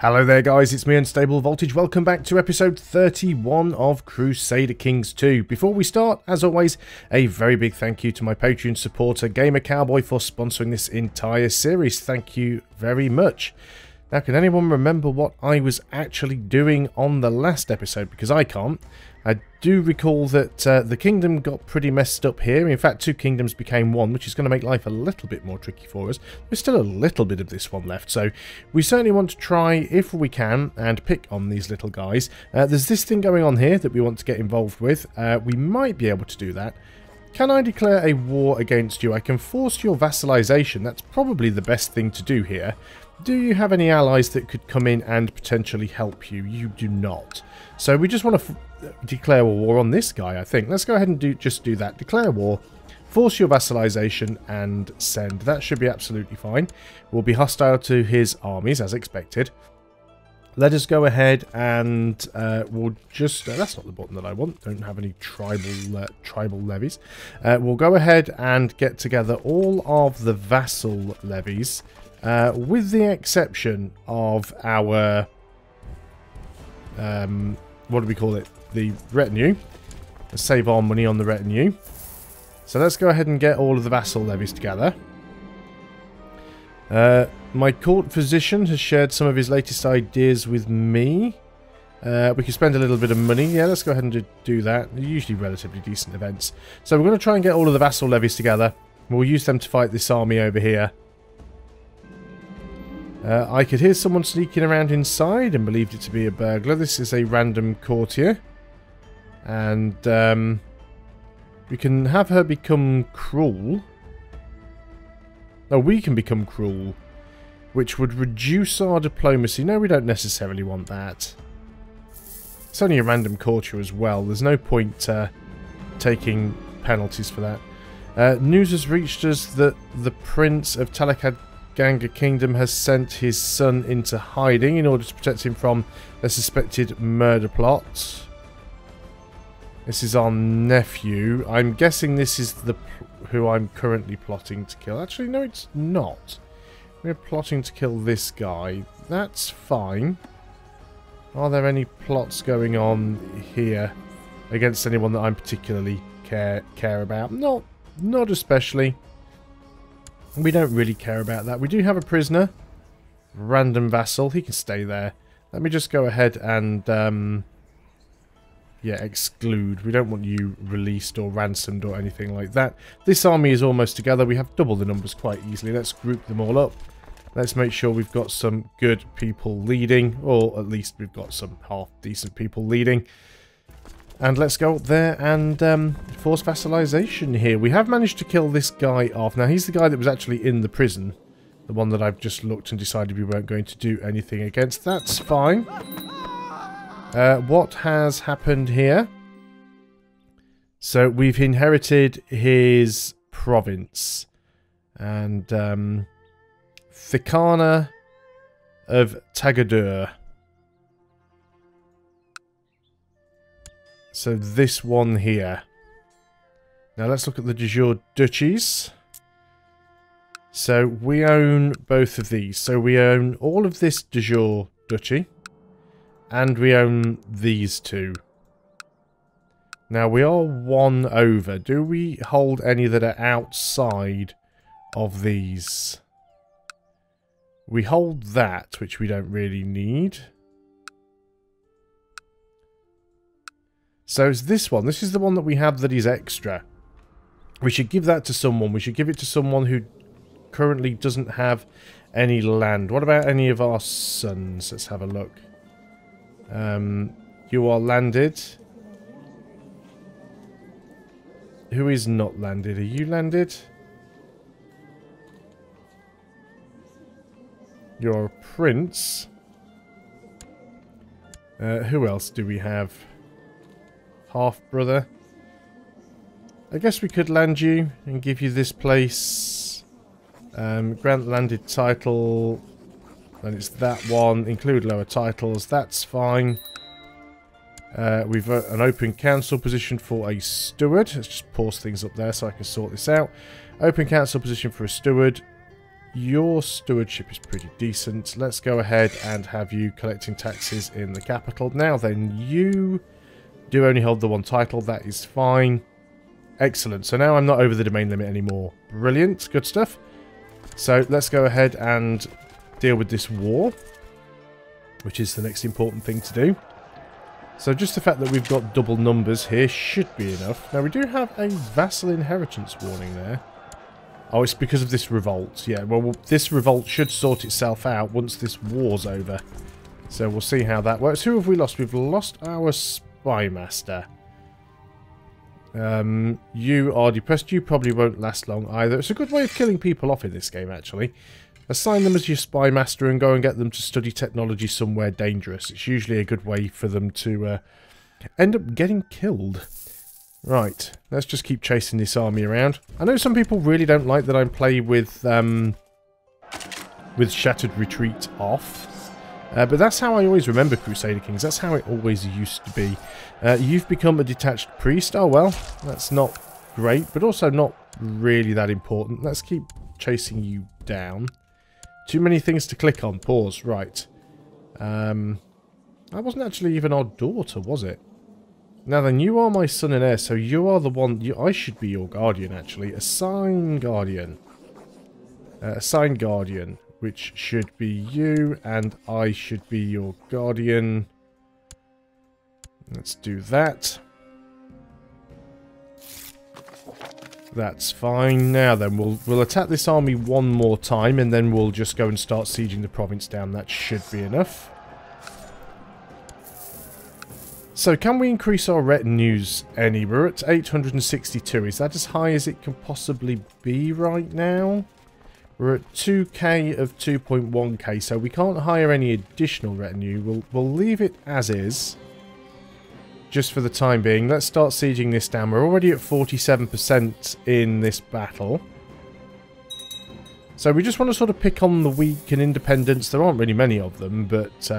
Hello there guys, it's me Unstable Voltage. Welcome back to episode 31 of Crusader Kings 2. Before we start, as always, a very big thank you to my Patreon supporter Gamer Cowboy for sponsoring this entire series. Thank you very much. Now, can anyone remember what I was actually doing on the last episode? Because I can't. I do recall that the kingdom got pretty messed up here. In fact, two kingdoms became one, which is going to make life a little bit more tricky for us. There's still a little bit of this one left, so we certainly want to try, if we can, and pick on these little guys. There's this thing going on here that we want to get involved with. We might be able to do that. Can I declare a war against you? I can force your vassalization. That's probably the best thing to do here. Do you have any allies that could come in and potentially help you? You do not. So we just want to declare a war on this guy, I think. Let's go ahead and just do that. Declare war, force your vassalization, and send. That should be absolutely fine. We'll be hostile to his armies, as expected. Let us go ahead and we'll just... that's not the button that I want. Don't have any tribal levies. We'll go ahead and get together all of the vassal levies, with the exception of our... what do we call it? The retinue. Let's save our money on the retinue. So let's go ahead and get all of the vassal levies together. My court physician has shared some of his latest ideas with me. We can spend a little bit of money. Yeah, let's go ahead and do that. They're usually relatively decent events. So we're going to try and get all of the vassal levies together. We'll use them to fight this army over here. I could hear someone sneaking around inside and believed it to be a burglar. This is a random courtier. And we can have her become cruel. No, we can become cruel, which would reduce our diplomacy. No, we don't necessarily want that. It's only a random courtier as well. There's no point taking penalties for that. News has reached us that the Prince of Ganga Kingdom has sent his son into hiding in order to protect him from a suspected murder plot. This is our nephew. I'm guessing this is who I'm currently plotting to kill. Actually, no, it's not. We're plotting to kill this guy. That's fine. Are there any plots going on here against anyone that I'm particularly care about? Not especially. We don't really care about that. We do have a prisoner. Random vassal. He can stay there. Let me just go ahead and... yeah, exclude. We don't want you released or ransomed or anything like that. This army is almost together. We have double the numbers quite easily. Let's group them all up. Let's make sure we've got some good people leading. Or at least we've got some half-decent people leading. And let's go up there and force vassalization here. We have managed to kill this guy off. Now, he's the guy that was actually in the prison. The one that I've just looked and decided we weren't going to do anything against. That's fine. What has happened here? So, we've inherited his province. And, Thicana of Tagadur. So this one here. Now let's look at the de jure duchies. So we own both of these. So we own all of this de jure duchy. And we own these two. Now we are one over. Do we hold any that are outside of these? We hold that, which we don't really need. So it's this one. This is the one that we have that is extra. We should give that to someone. We should give it to someone who currently doesn't have any land. What about any of our sons? Let's have a look. You are landed. Who is not landed? Are you landed? You're a prince. Who else do we have? Half-brother. I guess we could land you and give you this place. Grant landed title. And it's that one. Include lower titles. That's fine. We've got an open council position for a steward. Let's just pause things up there so I can sort this out. Open council position for a steward. your stewardship is pretty decent. Let's go ahead and have you collecting taxes in the capital. Now then, you do only hold the one title. That is fine. Excellent. So now I'm not over the domain limit anymore. Brilliant. Good stuff. So let's go ahead and deal with this war, which is the next important thing to do. So just the fact that we've got double numbers here should be enough. Now we do have a vassal inheritance warning there. Oh, it's because of this revolt. Yeah, well, this revolt should sort itself out once this war's over. So we'll see how that works. Who have we lost? We've lost our Spymaster. You are depressed. You probably won't last long either. It's a good way of killing people off in this game, actually. Assign them as your Spymaster and go and get them to study technology somewhere dangerous. It's usually a good way for them to end up getting killed. Right, let's just keep chasing this army around. I know some people really don't like that I play with Shattered Retreat off. But that's how I always remember Crusader Kings. That's how it always used to be. You've become a detached priest. Oh well, that's not great, but also not really that important. Let's keep chasing you down. Too many things to click on. Pause. Right. That wasn't actually even our daughter, was it? Now then, you are my son and heir, so you are the one... I should be your guardian, actually. Assign guardian. Assign guardian, which should be you, and I should be your guardian. Let's do that. That's fine. Now then, we'll attack this army one more time, and then we'll just go and start sieging the province down. That should be enough. So, can we increase our retinues any? We're at 862. Is that as high as it can possibly be right now? We're at 2k of 2.1k, so we can't hire any additional retinue. We'll leave it as is, just for the time being. Let's start sieging this down. We're already at 47% in this battle. So we just want to sort of pick on the weak and independents. There aren't really many of them, but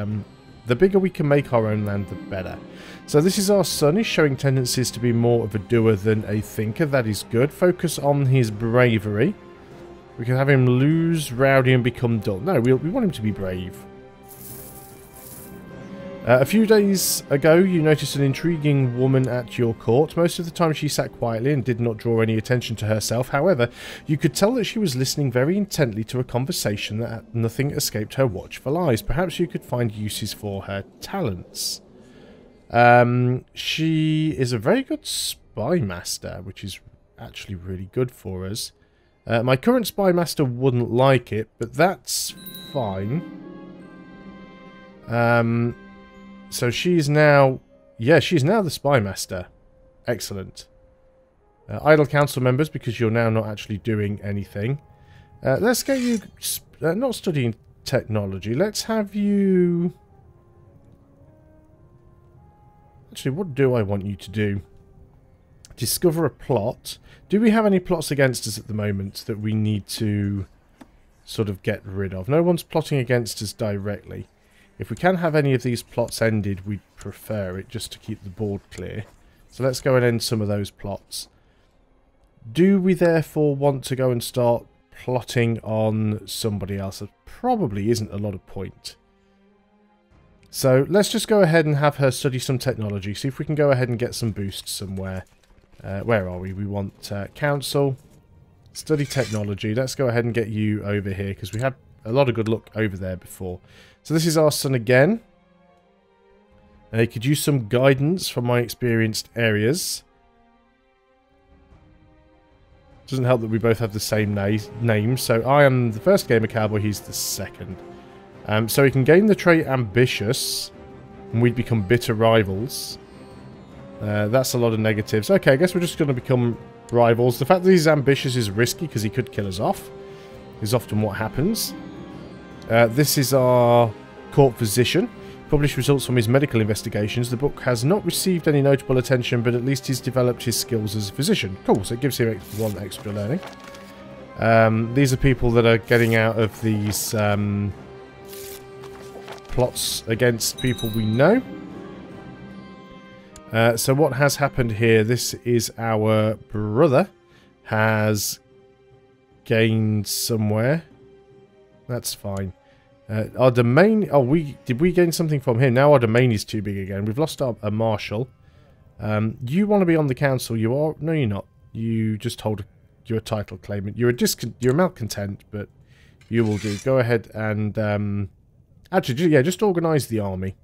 the bigger we can make our own land, the better. So this is our son. He's showing tendencies to be more of a doer than a thinker. That is good. Focus on his bravery. We can have him lose, rowdy, and become dull. No, we want him to be brave. A few days ago, you noticed an intriguing woman at your court. Most of the time she sat quietly and did not draw any attention to herself. However, you could tell that she was listening very intently to a conversation that nothing escaped her watchful eyes. Perhaps you could find uses for her talents. She is a very good Spymaster, which is actually really good for us. My current Spymaster wouldn't like it, but that's fine. So she's now... Yeah, she's now the Spymaster. Excellent. Idle council members, because you're now not actually doing anything. Let's get you... not studying technology. Let's have you... Actually, what do I want you to do? Discover a plot. Do we have any plots against us at the moment that we need to sort of get rid of? No one's plotting against us directly. If we can have any of these plots ended, we'd prefer it just to keep the board clear. So let's go and end some of those plots. Do we therefore want to go and start plotting on somebody else? There probably isn't a lot of point. So let's just go ahead and have her study some technology. See if we can go ahead and get some boosts somewhere. Where are we? We want council, study technology. Let's go ahead and get you over here because we had a lot of good luck over there before. So this is our son again. He could use some guidance from my experienced areas. Doesn't help that we both have the same name. So I am the first gamer cowboy, he's the second. So he can gain the trait ambitious, and we'd become bitter rivals. That's a lot of negatives. Okay, I guess we're just going to become rivals. The fact that he's ambitious is risky because he could kill us off. Is often what happens. This is our court physician. Published results from his medical investigations. The book has not received any notable attention, but at least he's developed his skills as a physician. Cool, so it gives him one extra learning. These are people that are getting out of these plots against people we know. So what has happened here, this is our brother has gained somewhere. That's fine. Our domain... Oh, did we gain something from him? Now our domain is too big again. We've lost a marshal. You want to be on the council. You are... No, you're not. You just hold... You're a title claimant. You're a malcontent, but you will do. Go ahead and... actually, yeah, just organise the army.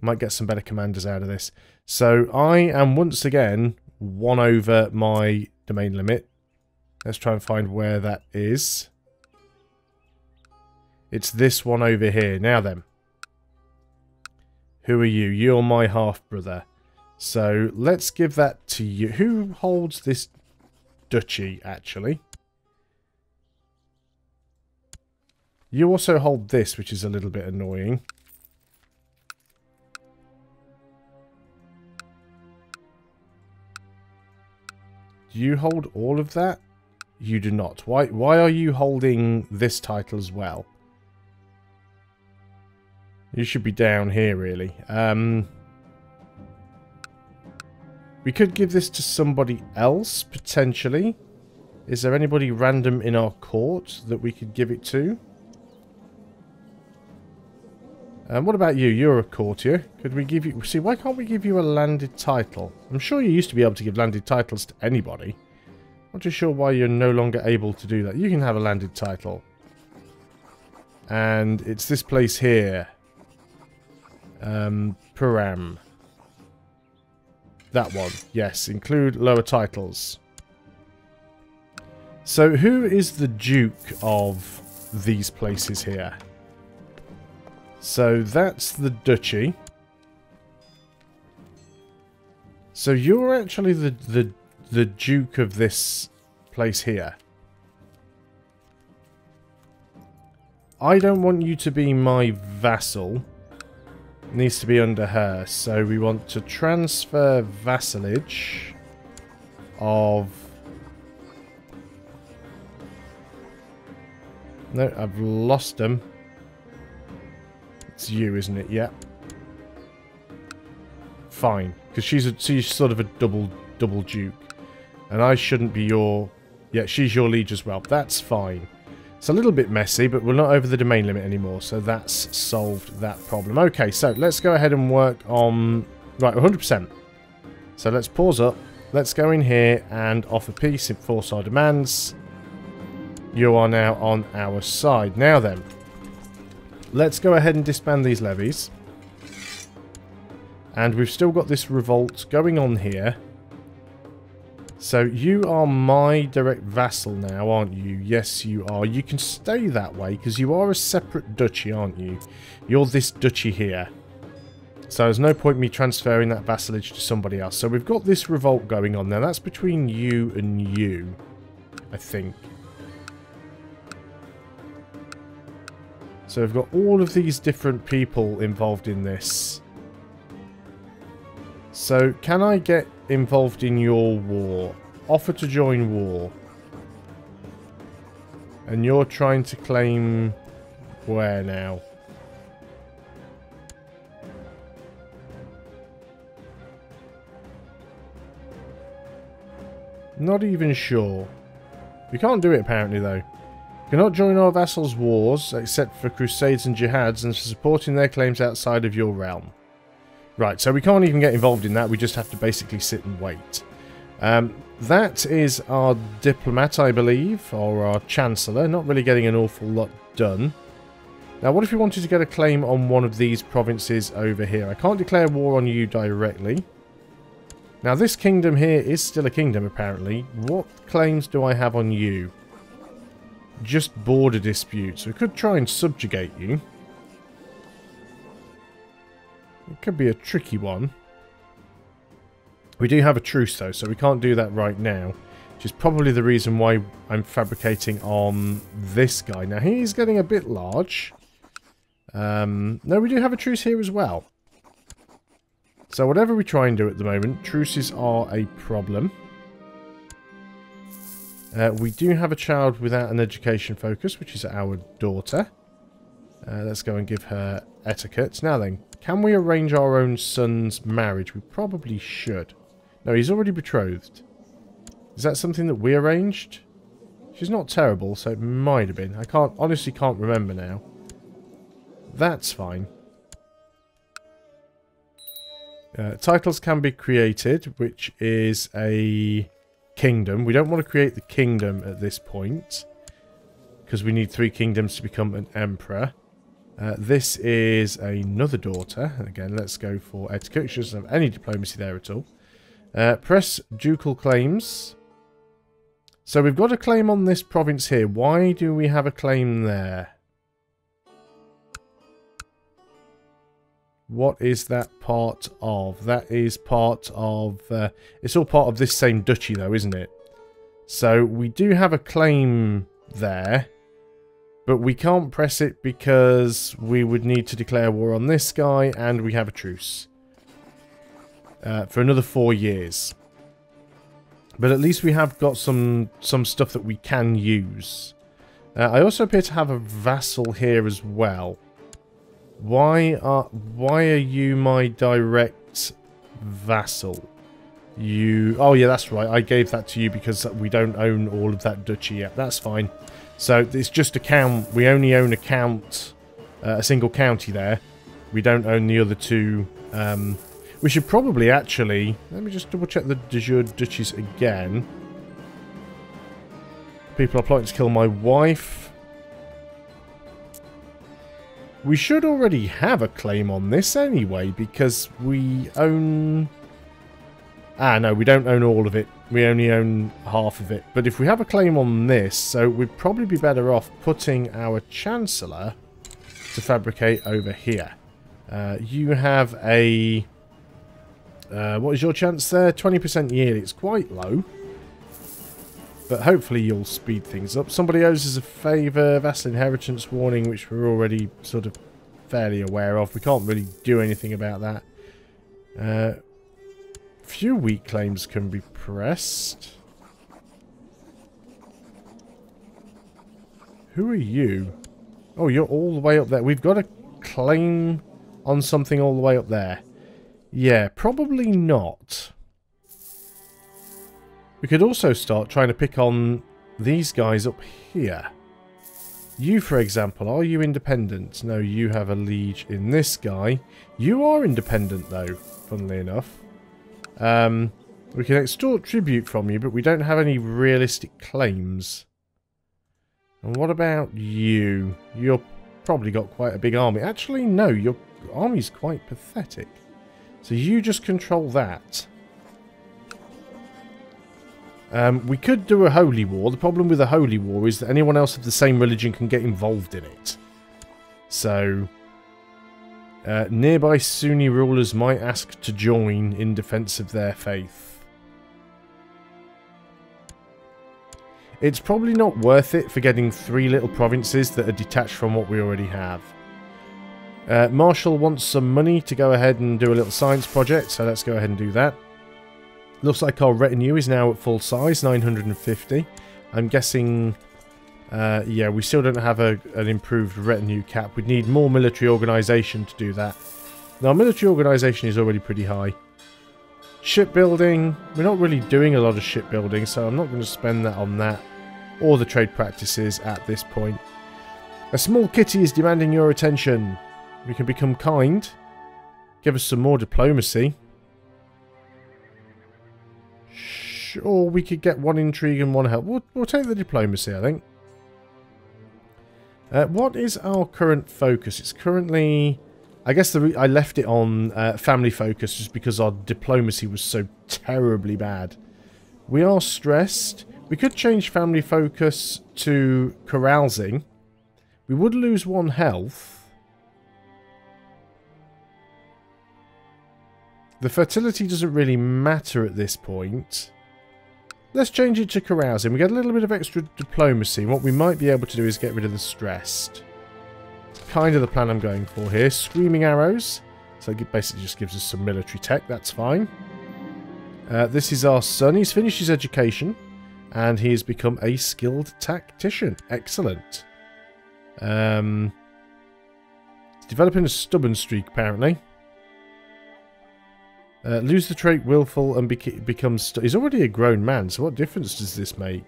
Might get some better commanders out of this. So, I am once again 1 over my domain limit. Let's try and find where that is. It's this one over here. Now then. Who are you? You're my half-brother. So, let's give that to you. Who holds this duchy, actually? You also hold this, which is a little bit annoying. Do you hold all of that? You do not. Why are you holding this title as well? You should be down here, really. We could give this to somebody else, potentially. Is there anybody random in our court that we could give it to? What about you? You're a courtier. Could we give you... See, why can't we give you a landed title? I'm sure you used to be able to give landed titles to anybody. Not too sure why you're no longer able to do that. You can have a landed title. And it's this place here. Param. That one. Yes, include lower titles. So who is the Duke of these places here? So that's the duchy. So you're actually the Duke of this place here. I don't want you to be my vassal. It needs to be under her. So we want to transfer vassalage of... No, I've lost them. It's you, isn't it? Yeah. Fine. Because she's sort of a double duke. And I shouldn't be your... Yeah, she's your liege as well. That's fine. It's a little bit messy, but we're not over the domain limit anymore. So that's solved that problem. Okay, so let's go ahead and work on... Right, 100%. So let's pause up. Let's go in here and offer peace, enforce our demands. You are now on our side. Now then. Let's go ahead and disband these levies. And we've still got this revolt going on here. So you are my direct vassal now, aren't you? Yes, you are. You can stay that way because you are a separate duchy, aren't you? You're this duchy here. So there's no point me transferring that vassalage to somebody else. So we've got this revolt going on now. That's between you and you, I think. So we've got all of these different people involved in this. So can I get involved in your war? Offer to join war. And you're trying to claim where now? Not even sure. We can't do it apparently though. Cannot join our vassals' wars, except for crusades and jihads, and for supporting their claims outside of your realm. Right, so we can't even get involved in that, we just have to basically sit and wait. That is our diplomat, I believe, or our chancellor, not really getting an awful lot done. Now, what if we wanted to get a claim on one of these provinces over here? I can't declare war on you directly. Now, this kingdom here is still a kingdom, apparently. What claims do I have on you? Just border disputes. We could try and subjugate you. It could be a tricky one. We do have a truce though, so we can't do that right now. Which is probably the reason why I'm fabricating on this guy. Now he's getting a bit large. No, we do have a truce here as well. So whatever we try and do at the moment, truces are a problem. We do have a child without an education focus, which is our daughter. Let's go and give her etiquette. Now then, can we arrange our own son's marriage? We probably should. No, he's already betrothed. Is that something that we arranged? She's not terrible, so it might have been. I honestly can't remember now. That's fine. Titles can be created, which is a kingdom. We don't want to create the kingdom at this point, because we need 3 kingdoms to become an emperor. This is another daughter. Again, let's go for etiquette. She doesn't have any diplomacy there at all. Press ducal claims. So we've got a claim on this province here. Why do we have a claim there? What is that part of? That is part of... it's all part of this same duchy though, isn't it? So we do have a claim there. But we can't press it because we would need to declare war on this guy, and we have a truce. For another 4 years. But at least we have got some stuff that we can use. I also appear to have a vassal here as well. Why are you my direct vassal? Oh yeah, that's right. I gave that to you because we don't own all of that duchy yet. That's fine. So it's just a count. We only own a single county there. We don't own the other 2. We should probably actually... Let me just double check the de jure duchies again. People are plotting to kill my wife. We should already have a claim on this anyway, because we own... Ah, no, we don't own all of it. We only own half of it. But if we have a claim on this, so we'd probably be better off putting our Chancellor to fabricate over here. You have a... what is your chance there? 20% yearly. It's quite low. But hopefully you'll speed things up. Somebody owes us a favour. Vassal inheritance warning, which we're already sort of fairly aware of. We can't really do anything about that. Few weak claims can be pressed. Who are you? Oh, you're all the way up there. We've got a claim on something all the way up there. Yeah, probably not. We could also start trying to pick on these guys up here. You, for example, are you independent? No, you have a liege in this guy. You are independent, though, funnily enough. We can extort tribute from you, but we don't have any realistic claims. And what about you? You've probably got quite a big army. Actually, no, your army's quite pathetic. So you just control that. We could do a holy war. The problem with a holy war is that anyone else of the same religion can get involved in it. So... nearby Sunni rulers might ask to join in defense of their faith. It's probably not worth it for getting 3 little provinces that are detached from what we already have. Marshall wants some money to go ahead and do a little science project, so let's go ahead and do that. Looks like our retinue is now at full size, 950. I'm guessing... yeah, we still don't have an improved retinue cap. We'd need more military organisation to do that. Now, military organisation is already pretty high. Shipbuilding. We're not really doing a lot of shipbuilding, so I'm not going to spend that on that. Or the trade practices at this point. A small kitty is demanding your attention. We can become kind. Give us some more diplomacy. Or we could get 1 intrigue and 1 help. We'll take the diplomacy, I think. What is our current focus? It's currently... I guess I left it on family focus just because our diplomacy was so terribly bad. We are stressed. We could change family focus to carousing. We would lose 1 health. The fertility doesn't really matter at this point. Let's change it to carousing. We get a little bit of extra diplomacy. What we might be able to do is get rid of the stressed. It's kind of the plan I'm going for here. Screaming arrows. So it basically just gives us some military tech. That's fine. This is our son. He's finished his education. And he has become a skilled tactician. Excellent. He's developing a stubborn streak, apparently. Lose the trait willful and becomes... He's already a grown man, so what difference does this make?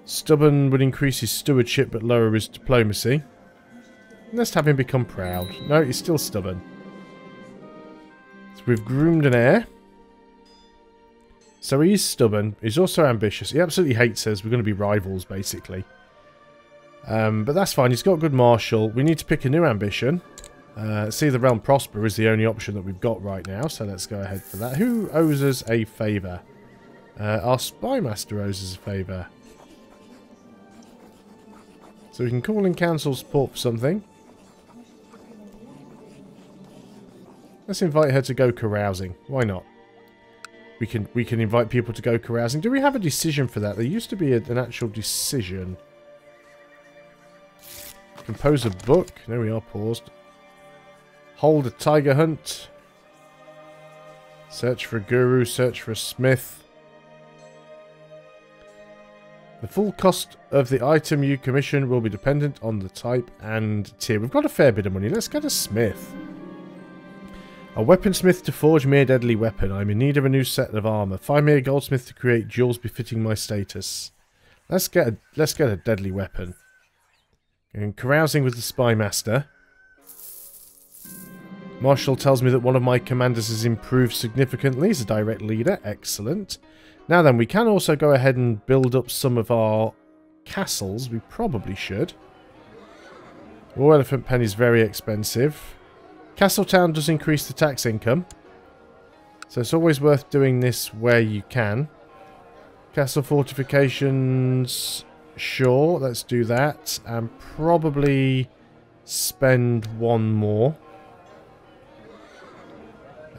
Stubborn would increase his stewardship but lower his diplomacy. Let's have him become proud. No, he's still stubborn. So we've groomed an heir. So he's stubborn. He's also ambitious. He absolutely hates us. We're going to be rivals, basically. But that's fine. He's got good martial. We need to pick a new ambition. See the realm prosper is the only option that we've got right now. So let's go ahead for that. Who owes us a favour? Our Spymaster owes us a favour. So we can call in council support for something. Let's invite her to go carousing. Why not? We can invite people to go carousing. Do we have a decision for that? There used to be an actual decision. Compose a book. There we are, paused. Hold a tiger hunt. Search for a guru. Search for a smith. The full cost of the item you commission will be dependent on the type and tier. We've got a fair bit of money. Let's get a smith. A weaponsmith to forge me a deadly weapon. I'm in need of a new set of armour. Find me a goldsmith to create jewels befitting my status. Let's get a deadly weapon. And carousing with the Spymaster. Marshal tells me that one of my commanders has improved significantly. He's a direct leader. Excellent. Now then, we can also go ahead and build up some of our castles. We probably should. War Elephant Pen is very expensive. Castletown does increase the tax income. So it's always worth doing this where you can. Castle fortifications. Sure, let's do that. And probably spend one more.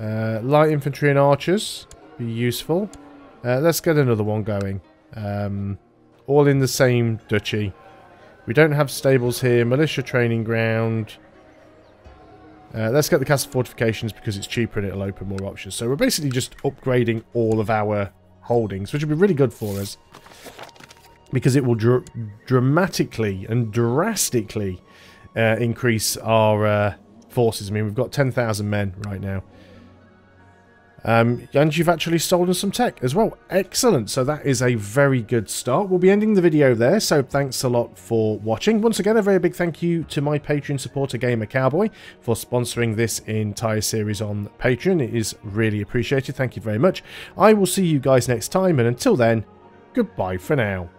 Light infantry and archers. Be useful. Let's get another one going. All in the same duchy. We don't have stables here. Militia training ground. Let's get the castle fortifications because it's cheaper and it'll open more options. So we're basically just upgrading all of our holdings, which will be really good for us. Because it will dramatically and drastically increase our forces. I mean, we've got 10,000 men right now. And you've actually stolen some tech as well. Excellent. So that is a very good start. We'll be ending the video there. So thanks a lot for watching. Once again, a very big thank you to my Patreon supporter, Gamer Cowboy, for sponsoring this entire series on Patreon. It is really appreciated. Thank you very much. I will see you guys next time. And until then, goodbye for now.